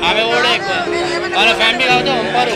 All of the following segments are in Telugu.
ఆమె కూడా ఎక్కువ వాళ్ళ ఫ్యామిలీ కాబట్టి పంపారు.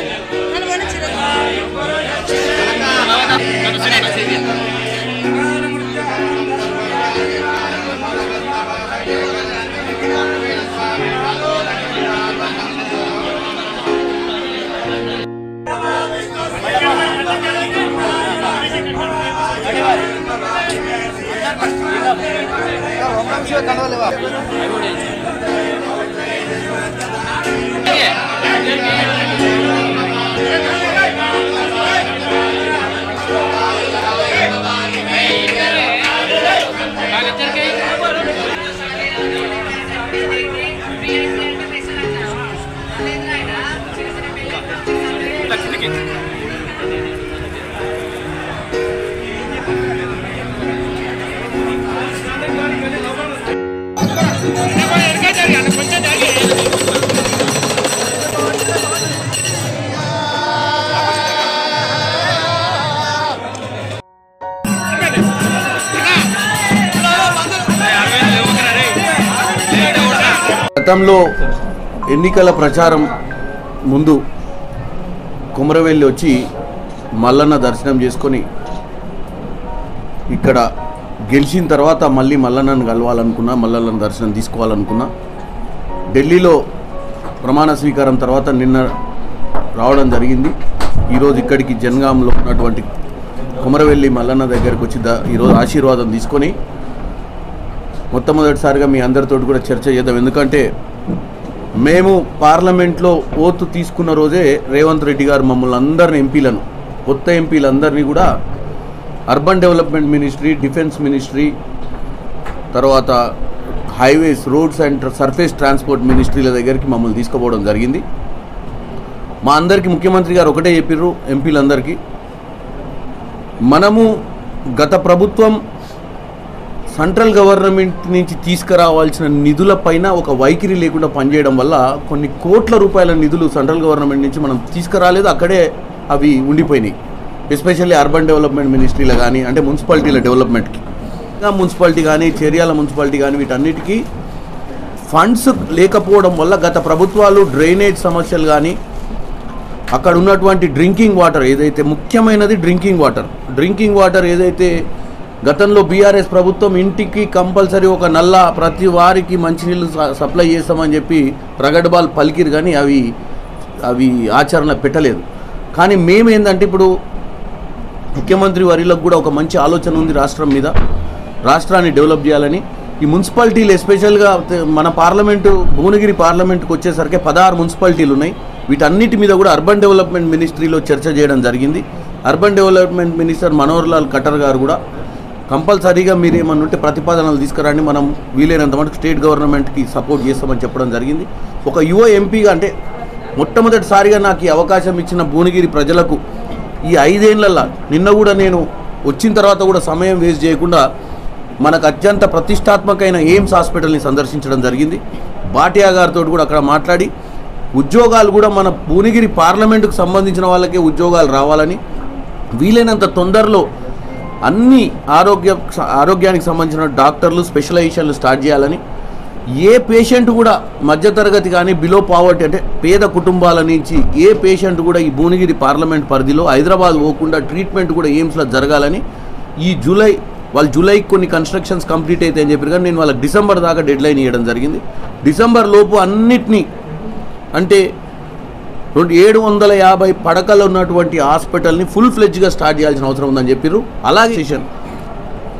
గతంలో ఎన్నికల ప్రచారం ముందు కుమరవెల్లి వచ్చి మల్లన్న దర్శనం చేసుకొని ఇక్కడ గెలిచిన తర్వాత మళ్ళీ మల్లన్నను కలవాలనుకున్నా, మల్లన్న దర్శనం తీసుకోవాలనుకున్నా. ఢిల్లీలో ప్రమాణ స్వీకారం తర్వాత నిన్న రావడం జరిగింది. ఈరోజు ఇక్కడికి జనగాంలో ఉన్నటువంటి కుమరవెల్లి మల్లన్న దగ్గరికి వచ్చి ఈరోజు ఆశీర్వాదం తీసుకొని మొట్టమొదటిసారిగా మీ అందరితో కూడా చర్చ చేద్దాం. ఎందుకంటే మేము పార్లమెంట్లో ఓతు తీసుకున్న రోజే రేవంత్ రెడ్డి గారు మమ్మల్ని అందరిని ఎంపీలను, కొత్త ఎంపీలందరినీ కూడా urban development ministry, defence ministry, తర్వాత highways, roads and surface transport మినిస్ట్రీల దగ్గరికి మమ్మల్ని తీసుకుపోవడం జరిగింది. మా అందరికీ ముఖ్యమంత్రి గారు ఒకటే చెప్పిర్రు ఎంపీలందరికీ, మనము గత ప్రభుత్వం సెంట్రల్ గవర్నమెంట్ నుంచి తీసుకురావాల్సిన నిధులపైన ఒక వైఖరి లేకుండా పనిచేయడం వల్ల కొన్ని కోట్ల రూపాయల నిధులు సెంట్రల్ గవర్నమెంట్ నుంచి మనం తీసుకురాలేదు, అక్కడే అవి ఉండిపోయినాయి. ఎస్పెషల్లీ అర్బన్ డెవలప్మెంట్ మినిస్ట్రీలో కానీ, అంటే మున్సిపాలిటీల డెవలప్మెంట్కి, మున్సిపాలిటీ కానీ, చర్యాల మున్సిపాలిటీ కానీ, వీటన్నిటికీ ఫండ్స్ లేకపోవడం వల్ల గత ప్రభుత్వాలు డ్రైనేజ్ సమస్యలు కానీ, అక్కడ ఉన్నటువంటి డ్రింకింగ్ వాటర్ ఏదైతే ముఖ్యమైనది డ్రింకింగ్ వాటర్ ఏదైతే గతంలో బీఆర్ఎస్ ప్రభుత్వం ఇంటికి కంపల్సరీ ఒక నల్ల ప్రతి వారికి మంచినీళ్ళు సప్లై చేస్తామని చెప్పి ప్రగడ్బాల్ పలికిరు, కానీ అవి ఆచరణ పెట్టలేదు. కానీ మేమేందంటే ఇప్పుడు ముఖ్యమంత్రి వారిలకు కూడా ఒక మంచి ఆలోచన ఉంది రాష్ట్రం మీద, రాష్ట్రాన్ని డెవలప్ చేయాలని. ఈ మున్సిపాలిటీలు ఎస్పెషల్గా మన పార్లమెంటు, భువనగిరి పార్లమెంటుకు వచ్చేసరికి 16 మున్సిపాలిటీలు ఉన్నాయి. వీటన్నిటి మీద కూడా అర్బన్ డెవలప్మెంట్ మినిస్ట్రీలో చర్చ చేయడం జరిగింది. Urban development minister Manohar Lal Khattar గారు కూడా కంపల్సరీగా మీరు ఏమన్నా ఉంటే ప్రతిపాదనలు తీసుకురండి, మనం వీలైనంత మటుకు స్టేట్ గవర్నమెంట్కి సపోర్ట్ చేస్తామని చెప్పడం జరిగింది. ఒక యువ ఎంపీగా, అంటే మొట్టమొదటిసారిగా నాకు ఈ అవకాశం ఇచ్చిన భువనగిరి ప్రజలకు ఈ 5 ఏళ్లలో, నిన్న కూడా నేను వచ్చిన తర్వాత కూడా సమయం వేస్ట్ చేయకుండా మనకు అత్యంత ప్రతిష్టాత్మకమైన ఎయిమ్స్ హాస్పిటల్ని సందర్శించడం జరిగింది. భాటియా గారితో కూడా అక్కడ మాట్లాడి ఉద్యోగాలు కూడా మన భువనగిరి పార్లమెంటుకు సంబంధించిన వాళ్ళకే ఉద్యోగాలు రావాలని, వీలైనంత తొందరలో అన్ని ఆరోగ్యానికి సంబంధించిన డాక్టర్లు, స్పెషలైజేషన్లు స్టార్ట్ చేయాలని, ఏ పేషెంట్ కూడా మధ్యతరగతి కానీ, బిలో పావర్టీ అంటే పేద కుటుంబాల నుంచి ఏ పేషెంట్ కూడా ఈ భువనగిరి పార్లమెంట్ పరిధిలో హైదరాబాద్ పోకుండా ట్రీట్మెంట్ కూడా ఎయిమ్స్లో జరగాలని, ఈ జూలైకి కొన్ని కన్స్ట్రక్షన్స్ కంప్లీట్ అయితే అని చెప్పారు. కానీ నేను వాళ్ళకి డిసెంబర్ దాకా డెడ్లైన్ ఇవ్వడం జరిగింది. డిసెంబర్ లోపు అన్నిటినీ, అంటే 750 పడకలు ఉన్నటువంటి హాస్పిటల్ని ఫుల్ ఫ్లెడ్జ్గా స్టార్ట్ చేయాల్సిన అవసరం ఉందని చెప్పారు. అలాగే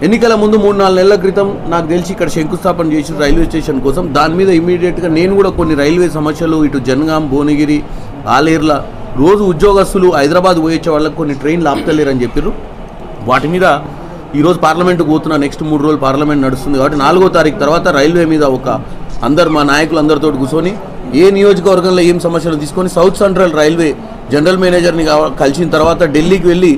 ఎన్నికల ముందు 3-4 నెలల క్రితం నాకు తెలిసి ఇక్కడ శంకుస్థాపన చేసిన రైల్వే స్టేషన్ కోసం దాని మీద ఇమీడియట్గా నేను కూడా కొన్ని రైల్వే సమస్యలు ఇటు జనగాం భువనగిరి ఆలేర్ల రోజు ఉద్యోగస్తులు హైదరాబాద్ పోయొచ్చే వాళ్ళకి కొన్ని ట్రైన్లు ఆపుతలేరని చెప్పారు. వాటి మీద ఈరోజు పార్లమెంటుకు పోతున్నా. నెక్స్ట్ 3 రోజులు పార్లమెంట్ నడుస్తుంది కాబట్టి 4వ తారీఖు తర్వాత రైల్వే మీద మా నాయకులు అందరితో కూర్చొని ఏ నియోజకవర్గంలో ఏం సమస్యలు తీసుకొని సౌత్ సెంట్రల్ రైల్వే జనరల్ మేనేజర్ని కలిసిన తర్వాత ఢిల్లీకి వెళ్ళి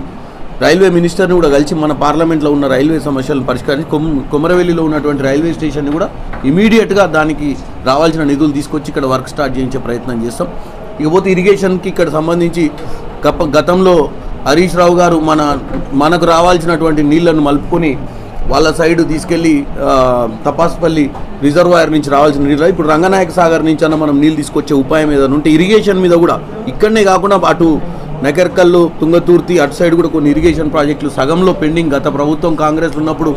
రైల్వే మినిస్టర్ని కూడా కలిసి మన పార్లమెంట్లో ఉన్న రైల్వే సమస్యలను పరిష్కరించి కొమరవెల్లిలో ఉన్నటువంటి రైల్వే స్టేషన్ని కూడా ఇమీడియట్గా దానికి రావాల్సిన నిధులు తీసుకొచ్చి ఇక్కడ వర్క్ స్టార్ట్ చేయించే ప్రయత్నం చేస్తాం. ఇకపోతే ఇరిగేషన్కి ఇక్కడ సంబంధించి గతంలో హరీష్ రావు గారు మనకు రావాల్సినటువంటి నీళ్లను మలుపుకొని వాళ్ళ సైడ్ తీసుకెళ్ళి తపాస్పల్లి రిజర్వాయర్ నుంచి రావాల్సిన నీళ్ళు ఇప్పుడు రంగనాయక సాగర్ నుంచి అన్న మనం నీళ్ళు తీసుకొచ్చే ఉపాయం ఏదైనా ఉంటే ఇరిగేషన్ మీద కూడా ఇక్కడనే కాకుండా అటు నకర్కల్లు తుంగతుర్తి అటు సైడ్ కూడా కొన్ని ఇరిగేషన్ ప్రాజెక్టులు సగంలో పెండింగ్. గత ప్రభుత్వం కాంగ్రెస్ ఉన్నప్పుడు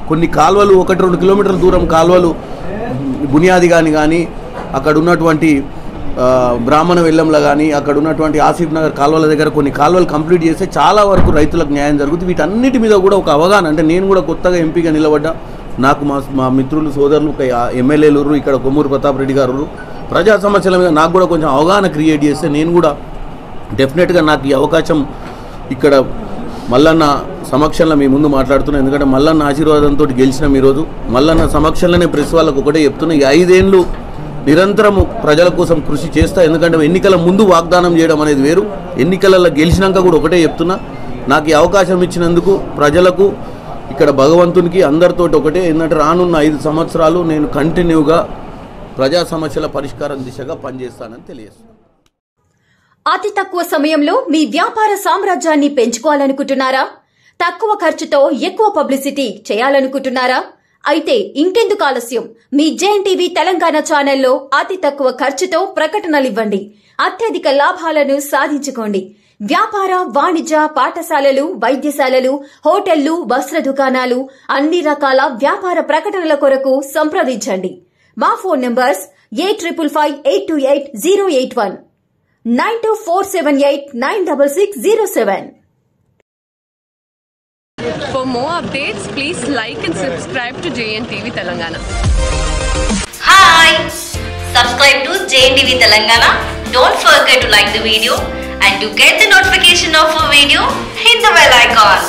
కొన్ని కాలువలు 1-2 కిలోమీటర్ల దూరం కాలువలు బునియాది కానీ అక్కడ ఉన్నటువంటి బ్రాహ్మణ వెల్లంలో కానీ అక్కడ ఉన్నటువంటి ఆసిఫ్ నగర్ కాలువల దగ్గర కొన్ని కాలువలు కంప్లీట్ చేస్తే చాలా వరకు రైతులకు న్యాయం జరుగుతుంది. వీటన్నిటి మీద కూడా ఒక అవగాహన, అంటే నేను కూడా కొత్తగా ఎంపీగా నిలబడ్డా, నాకు మా మిత్రులు సోదరులు ఎమ్మెల్యేలు ఇక్కడ కొమ్మూరు ప్రతాప్ రెడ్డి గారు ప్రజా సమస్యల మీద నాకు కూడా కొంచెం అవగాహన క్రియేట్ చేస్తే నేను కూడా డెఫినెట్గా నాకు ఈ అవకాశం ఇక్కడ మల్లన్న సమక్షంలో మీ ముందు మాట్లాడుతున్నాను. ఎందుకంటే మల్లన్న ఆశీర్వాదంతో గెలిచినాం. ఈరోజు మల్లన్న సమక్షంలోనే ప్రెస్ వాళ్ళకు ఒకటే చెప్తున్నా, ఈ 5 ఏళ్ళు నిరంతరము ప్రజల కోసం కృషి చేస్తా. ఎందుకంటే ఎన్నికల ముందు వాగ్దానం చేయడం అనేది వేరు, ఎన్నికలలో గెలిచినాక కూడా ఒకటే చెప్తున్నా, నాకు ఈ అవకాశం ఇచ్చినందుకు ప్రజలకు ఇక్కడ భగవంతునికి అందరితో ఒకటే, ఏంటంటే రానున్న 5 సంవత్సరాలు నేను కంటిన్యూగా ప్రజా సమస్యల పరిష్కారం దిశగా పనిచేస్తానని తెలియజేస్తాను. అతి తక్కువ సమయంలో మీ వ్యాపార సామ్రాజ్యాన్ని పెంచుకోవాలనుకుంటున్నారా? తక్కువ ఖర్చుతో ఎక్కువ పబ్లిసిటీ చేయాలనుకుంటున్నారా? అయితే ఇంకెందుకు ఆలస్యం? మీ జేఎన్టీవీ తెలంగాణ ఛానల్లో అతి తక్కువ ఖర్చుతో ప్రకటనలివ్వండి, అత్యధిక లాభాలను సాధించుకోండి. వ్యాపార, వాణిజ్య, పాఠశాలలు, వైద్యశాలలు, హోటళ్లు, వస్త్ర దుకాణాలు, అన్ని రకాల వ్యాపార ప్రకటనల కొరకు సంప్రదించండి. మా phone numbers 8558288081, 9247896607. For more updates, please like and subscribe to JNTV Telangana. Hi! Subscribe to JNTV Telangana. Don't forget to like the video and to get the notification of a video, hit the bell icon.